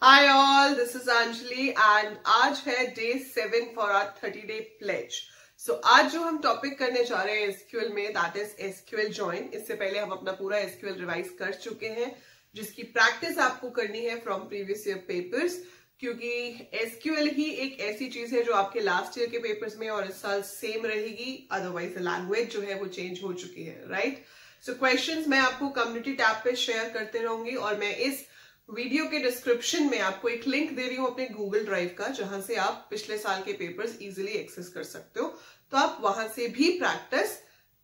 Hi all, this is Anjali and आज है day 7 for our 30-day pledge. So आज जो हम टॉपिक करने जा रहे हैं SQL में, that is SQL join. इससे पहले हम अपना पूरा SQL रिवाइज कर चुके हैं, जिसकी प्रैक्टिस आपको करनी है फ्रॉम प्रीवियस ईयर पेपर्स, क्योंकि SQL ही एक ऐसी चीज है जो आपके लास्ट ईयर के पेपर्स में और इस साल सेम रहेगी, अदरवाइज लैंग्वेज जो है वो चेंज हो चुकी है, राइट? सो क्वेश्चंस मैं आपको कम्युनिटी टैब पे शेयर करते रहूंगी और मैं इस वीडियो के डिस्क्रिप्शन में आपको एक लिंक दे रही हूं अपने गूगल ड्राइव का, जहां से आप पिछले साल के पेपर्स इजीली एक्सेस कर सकते हो, तो आप वहां से भी प्रैक्टिस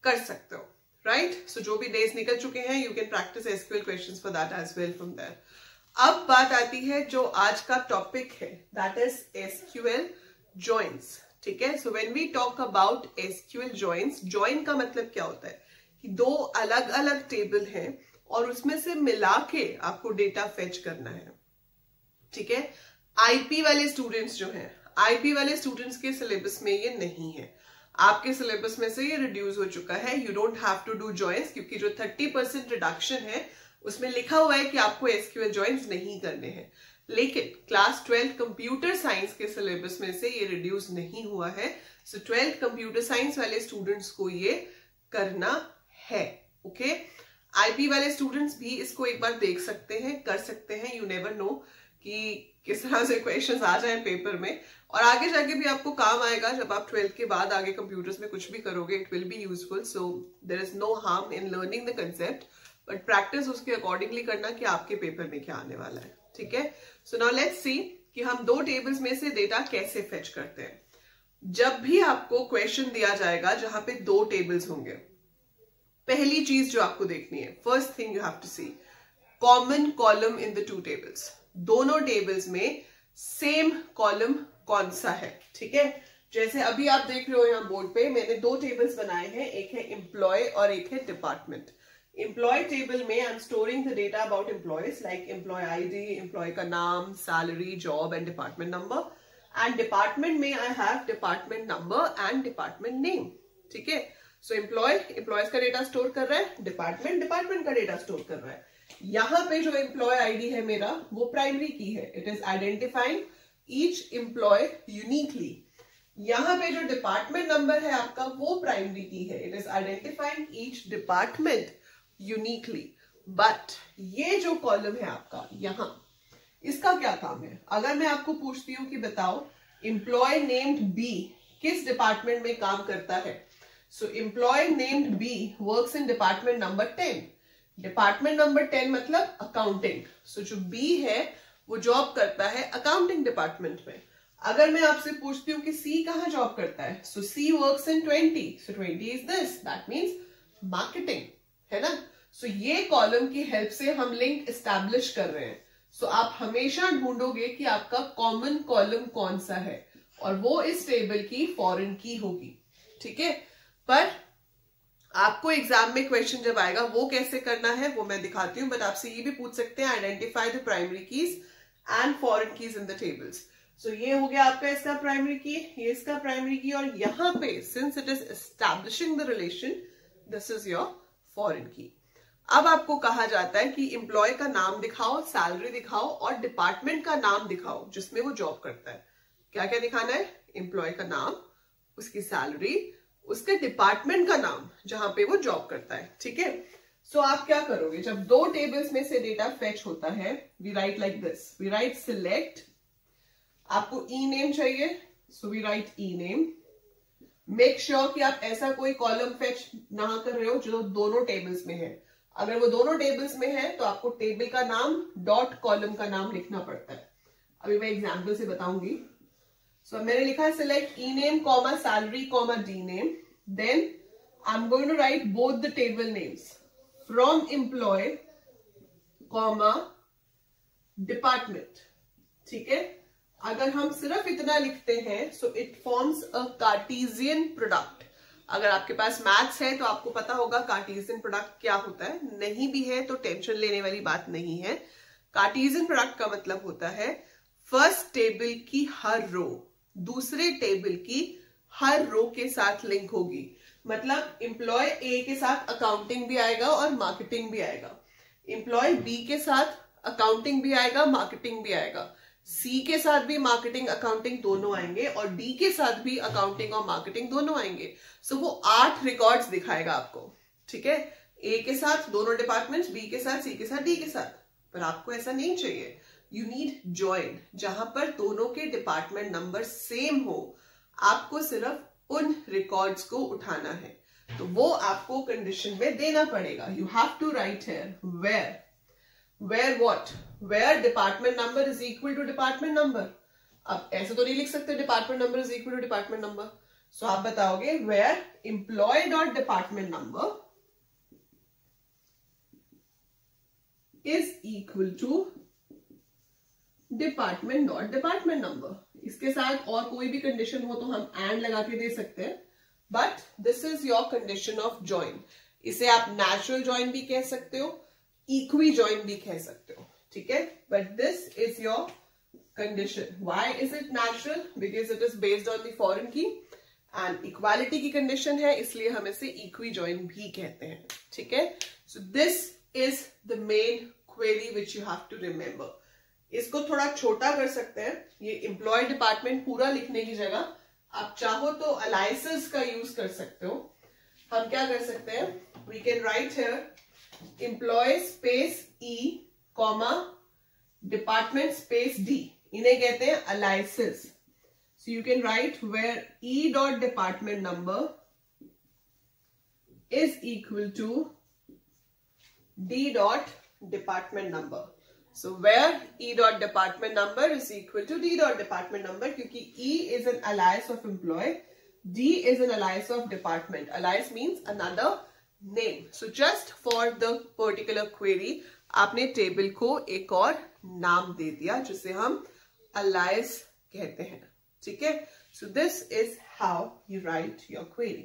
कर सकते हो, राइट? सो जो भी डेज निकल चुके हैं, you can practise SQL questions for that as well from there. अब बात आती है जो आज का टॉपिक है, दैट इज SQL जॉइंस. ठीक है, so when we talk about SQL joins, join का मतलब क्या होता है कि दो अलग अलग टेबल हैं और उसमें से मिला के आपको डेटा फेच करना है. ठीक है, आईपी वाले स्टूडेंट्स जो हैं, आईपी वाले स्टूडेंट्स के सिलेबस में ये नहीं है. आपके सिलेबस में से ये रिड्यूस हो चुका है. You don't have to do joins, क्योंकि जो 30% रिडक्शन है उसमें लिखा हुआ है कि आपको SQL जॉइंस नहीं करने हैं. लेकिन क्लास 12 कंप्यूटर साइंस के सिलेबस में से ये रिड्यूस नहीं हुआ है. सो 12 कंप्यूटर साइंस वाले स्टूडेंट्स को ये करना है. ओके, आईपी वाले स्टूडेंट्स भी इसको एक बार देख सकते हैं, कर सकते हैं. यू नेवर नो कि किस तरह से क्वेश्चंस आ जाएं पेपर में, और आगे जाके भी आपको काम आएगा. जब आप 12th के बाद आगे कंप्यूटर्स में कुछ भी करोगे, it will be useful. So there is no harm in learning the concept, but practice उसके अकॉर्डिंगली करना कि आपके पेपर में क्या आने वाला है. ठीक है, सो नाउ लेट्स सी कि हम दो टेबल्स में से डेटा कैसे फेच करते हैं. जब भी आपको क्वेश्चन दिया जाएगा जहां पे दो टेबल्स होंगे, पहली चीज जो आपको देखनी है, first thing you have to see common column in the two tables. दोनों टेबल्स में सेम कॉलम कौन सा है. ठीक है, जैसे अभी आप देख रहे हो यहाँ बोर्ड पे मैंने दो टेबल्स बनाए हैं, एक है एम्प्लॉय और एक है डिपार्टमेंट. एम्प्लॉय टेबल में I am storing the data about employees like employ ID, employ का नाम, salary, job and department number. And department में I have department number and department name. ठीक है, सो एम्प्लॉयज का डेटा स्टोर कर रहा है, डिपार्टमेंट का डेटा स्टोर कर रहा है. यहां पे जो एम्प्लॉय आईडी है मेरा, वो प्राइमरी की है. It is identifying each employ uniquely. यहां पे जो डिपार्टमेंट नंबर है आपका, वो प्राइमरी की है. It is identifying each department uniquely. But ये जो कॉलम है आपका यहां, इसका क्या काम है? अगर मैं आपको पूछती हूं कि बताओ एम्प्लॉय नेम्ड बी किस डिपार्टमेंट में काम करता है, so employee named B works in department number 10. Department number 10 मतलब accounting. So जो B है वो जॉब करता है accounting department में. अगर मैं आपसे पूछती हूँ कि C कहाँ जॉब करता है, so C works in 20. So 20 is this. That means marketing, है ना? So ये कॉलम की हेल्प से हम लिंक एस्टैब्लिश कर रहे हैं. So आप हमेशा ढूंढोगे कि आपका कॉमन कॉलम कौन सा है, और वो इस टेबल की फॉरेन की होगी. ठीक है, पर आपको एग्जाम में क्वेश्चन जब आएगा वो कैसे करना है वो मैं दिखाती हूं. बट आपसे ये भी पूछ सकते हैं identify the primary keys and foreign keys in the tables. So ये हो गया आपका इसका प्राइमरी की, ये इसका प्राइमरी की, और यहां पे since it is establishing the relation, this is your foreign की. अब आपको कहा जाता है कि एम्प्लॉय का नाम दिखाओ, सैलरी दिखाओ और डिपार्टमेंट का नाम दिखाओ जिसमें वो जॉब करता है. क्या क्या दिखाना है? एम्प्लॉय का नाम, उसकी सैलरी, उसके डिपार्टमेंट का नाम जहां पे वो जॉब करता है. ठीक है, सो आप क्या करोगे जब दो टेबल्स में से डेटा फेच होता है? We write like this, we write select. आपको ई नेम चाहिए, so we write E name. Make sure कि आप ऐसा कोई कॉलम फेच ना कर रहे हो जो दोनों टेबल्स में है. अगर वो दोनों टेबल्स में है तो आपको टेबल का नाम डॉट कॉलम का नाम लिखना पड़ता है. अभी मैं एग्जाम्पल से बताऊंगी. So मैंने लिखा है select e name, salary, d name. Then I'm going to write both the table names from employee, department. ठीक है, अगर हम सिर्फ इतना लिखते हैं so it forms a Cartesian product. अगर आपके पास मैथ्स है तो आपको पता होगा कार्टेशियन प्रोडक्ट क्या होता है. नहीं भी है तो टेंशन लेने वाली बात नहीं है. कार्टेशियन प्रोडक्ट का मतलब होता है फर्स्ट टेबल की हर रो दूसरे टेबल की हर रो के साथ लिंक होगी. मतलब एम्प्लॉय ए के साथ अकाउंटिंग भी आएगा और मार्केटिंग भी आएगा. एम्प्लॉय बी के साथ अकाउंटिंग भी आएगा, मार्केटिंग भी आएगा। सी के साथ भी मार्केटिंग अकाउंटिंग दोनों आएंगे और डी के साथ भी अकाउंटिंग और मार्केटिंग दोनों आएंगे। सो वो 8 रिकॉर्ड्स दिखाएगा आपको, ठीक है। ए के साथ दोनों डिपार्टमेंट्स, बी के साथ, सी के साथ, डी के साथ। पर आपको ऐसा नहीं चाहिए, यू नीड जॉइन, जहां पर दोनों के डिपार्टमेंट नंबर सेम हो। आपको सिर्फ उन रिकॉर्ड्स को उठाना है, तो वो आपको कंडीशन में देना पड़ेगा। You have to write here where what, where department number is equal to department number. अब ऐसे तो नहीं लिख सकते department number is equal to department number. So आप बताओगे where employ dot department number is equal to department dot department number. इसके साथ और कोई भी कंडीशन हो तो हम एंड लगा के दे सकते हैं, but this is your condition of join. इसे आप नेचुरल ज्वाइन भी कह सकते हो, इक्वी ज्वाइन भी कह सकते हो, ठीक है। But this is your condition. Why is it natural? Because it is based on the foreign की, एंड इक्वालिटी की कंडीशन है, इसलिए हम इसे इक्वी ज्वाइन भी कहते हैं, ठीक है। So this is the main query which you have to remember. इसको थोड़ा छोटा कर सकते हैं, ये एम्प्लॉय डिपार्टमेंट पूरा लिखने की जगह आप चाहो तो अलाइसेस का यूज कर सकते हो। हम क्या कर सकते हैं, we can write here employ space E comma department space D, इन्हें कहते हैं aliases. So you can write where E dot department number is equal to D dot department number. So where E dot department number is equal to D dot department number, क्योंकि E is an alias of employee, D is an alias of department. Alias means another name. So just for the particular query, आपने table को एक और नाम दे दिया जिसे हम alias कहते हैं, ठीक है। So this is how you write your query.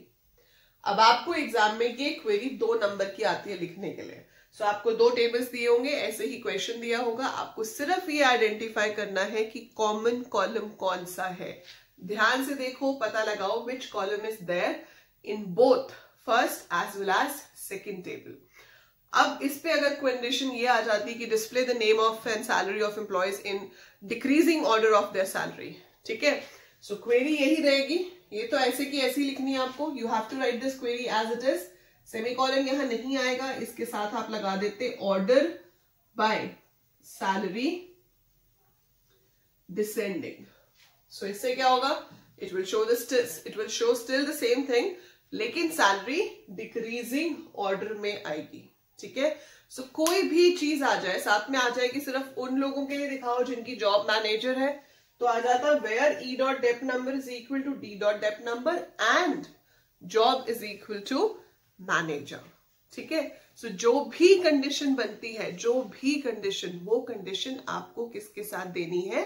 अब आपको एग्जाम में ये क्वेरी 2 नंबर की आती है लिखने के लिए। सो आपको 2 टेबल्स दिए होंगे, ऐसे ही क्वेश्चन दिया होगा, आपको सिर्फ ये आइडेंटिफाई करना है कि कॉमन कॉलम कौन सा है। ध्यान से देखो, पता लगाओ which column is there in both first as well as second table. अब इस पे अगर कंडीशन ये आ जाती कि display the name of and salary of employees in decreasing order of their salary, ठीक है। सो क्वेरी यही रहेगी, ये तो ऐसे की ऐसी लिखनी है आपको। You have to write this query as it is. Semicolon यहां नहीं आएगा, इसके साथ आप लगा देते order by salary descending. So इससे क्या होगा, it will show still the same thing, लेकिन सैलरी डिक्रीजिंग ऑर्डर में आएगी, ठीक है। सो कोई भी चीज आ जाए, साथ में आ जाएगी सिर्फ उन लोगों के लिए दिखाओ जिनकी जॉब मैनेजर है, तो आ जाता where E dot dep number is equal to D dot dep number and job is equal to manager, ठीक है। सो जो भी कंडीशन बनती है, जो भी कंडीशन, वो कंडीशन आपको किसके साथ देनी है,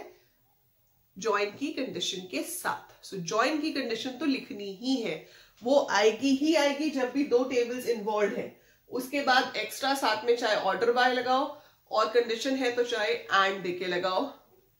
ज्वाइन की कंडीशन के साथ। सो ज्वाइन की कंडीशन तो लिखनी ही है, वो आएगी ही आएगी जब भी 2 टेबल्स इन्वॉल्व है। उसके बाद एक्स्ट्रा साथ में चाहे ऑर्डर बाय लगाओ, और कंडीशन है तो चाहे एंड देके लगाओ,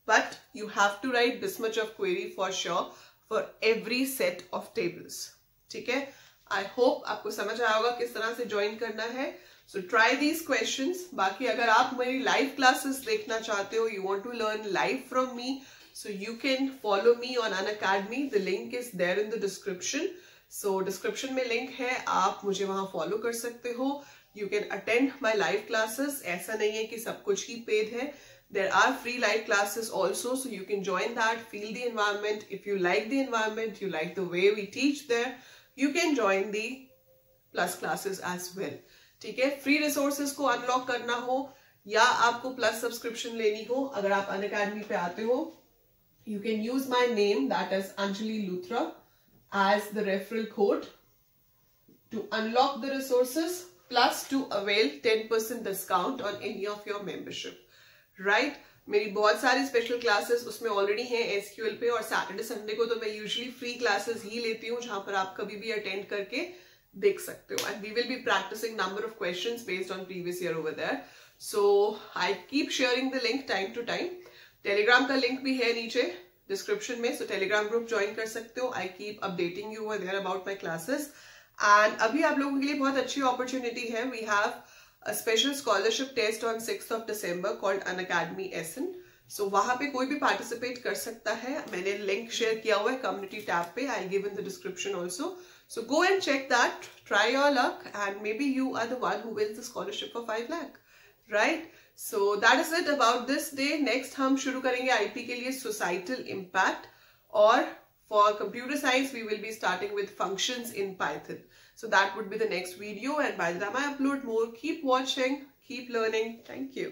but you have to write this much of query for sure for every set of tables, ठीक है। आई होप आपको समझ आया होगा किस तरह से ज्वाइन करना है। So try these questions. बाकी अगर आप मेरी लाइव क्लासेस देखना चाहते हो, you want to learn live from me, so you can follow me on Unacademy. The link is there in the description. So description में लिंक है, आप मुझे वहां फॉलो कर सकते हो। You can attend my live classes. ऐसा नहीं है कि सब कुछ ही पेड है, there are free live classes also, so you can join that, feel the environment. If you like the environment, you like the way we teach there, you can join the plus classes as well, ठीक है। Free resources को unlock करना हो या आपको plus subscription लेनी हो, अगर आप अनअकैडमी पे आते हो, you can use my name, that is Anjali Luthra, as the referral code to unlock the resources plus to avail 10% discount on any of your membership. Right मेरी बहुत सारी स्पेशल क्लासेस उसमें ऑलरेडी हैं SQL पे, और Saturday Sunday को तो मैं यूजुअली फ्री क्लासेस ही लेती हूँ जहां पर आप कभी भी अटेंड करके देख सकते हो, and we will be practicing number of questions based on previous year over there. So I keep sharing the link time to time. Telegram का लिंक भी है नीचे डिस्क्रिप्शन में, सो टेलीग्राम ग्रुप ज्वाइन कर सकते हो। I keep updating you over there about my classes, and अभी आप लोगों के लिए बहुत अच्छी अपॉर्चुनिटी है। We have a special scholarship test on 6th of December called Unacademy Essen. So वहां पे कोई भी participate कर सकता है. मैंने link share किया हुआ है community tab पे. I'll give in the description also. So go and check that. Try your luck, and maybe you are the one who wins the scholarship for 5 lakh. Right? So that is it about this day. Next हम शुरू करेंगे IP के लिए societal impact, और for computer science we will be starting with functions in Python. So that would be the next video, and by the time I upload more, keep watching, keep learning. Thank you.